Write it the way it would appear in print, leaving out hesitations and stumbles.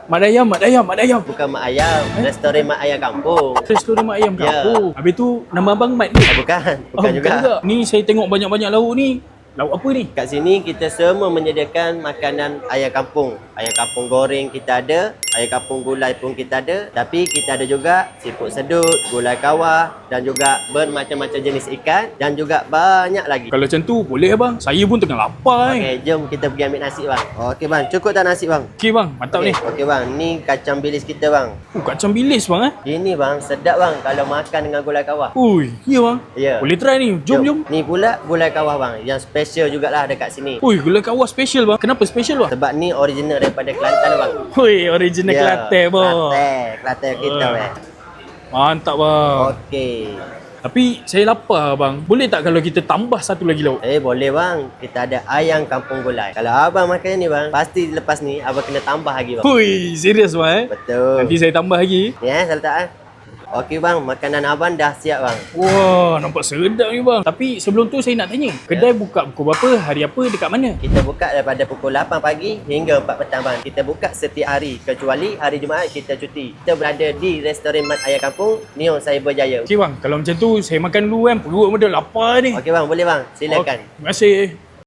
Mak Dayam, Mak Dayam, Mak Dayam. Bukan mak ayam, restoran mak ayam kampung. Restoran Mak Ayam Ya. kampung. Habis tu nama abang Mat ni. Bukan juga. Ni saya tengok banyak-banyak lauk ni. Lauk apa ni? Kat sini kita semua menyediakan makanan ayam kampung. Ayam kampung goreng kita ada, ayam kampung gulai pun kita ada. Tapi kita ada juga siput sedut, gulai kawah dan juga bermacam-macam jenis ikan dan juga banyak lagi. Kalau macam tu boleh abang. Saya pun tengah lapar ni. Okey, jom kita pergi ambil nasi bang. Okey bang, cukup tak nasi bang? Okey bang, mantap ni. Okey bang, ni kacang bilis kita bang. Kacang bilis bang Ini bang, sedap bang kalau makan dengan gulai kawah. Ui, ya bang. Ya. Boleh try ni. Jom. Ni pula gulai kawah bang, yang special jugalah dekat sini. Ui, gulai kawah special bang. Kenapa special bang? Sebab ni original daripada Kelantan bang. Ui, original Kelantan bang. Kelantan kita bang. Mantap bang. Okey. Tapi saya lapar bang. Boleh tak kalau kita tambah satu lagi lauk? Boleh bang. Kita ada ayam kampung gulai. Kalau abang makan ni bang, pasti lepas ni abang kena tambah lagi bang. Ui, serius bang Betul. Nanti saya tambah lagi. Ni salah tak Okey bang, makanan abang dah siap bang. Wah, nampak sedap ni bang. Tapi sebelum tu saya nak tanya, kedai buka pukul berapa, hari apa, dekat mana? Kita buka daripada pukul 8 pagi hingga 4 petang bang. Kita buka setiap hari kecuali hari Jumaat kita cuti. Kita berada di restoran Mat Ayam Kampung, Neon Cyberjaya. Okey bang, kalau macam tu saya makan dulu kan. Perut pun dah lapar ni. Okey bang, boleh bang. Silakan. Terima kasih.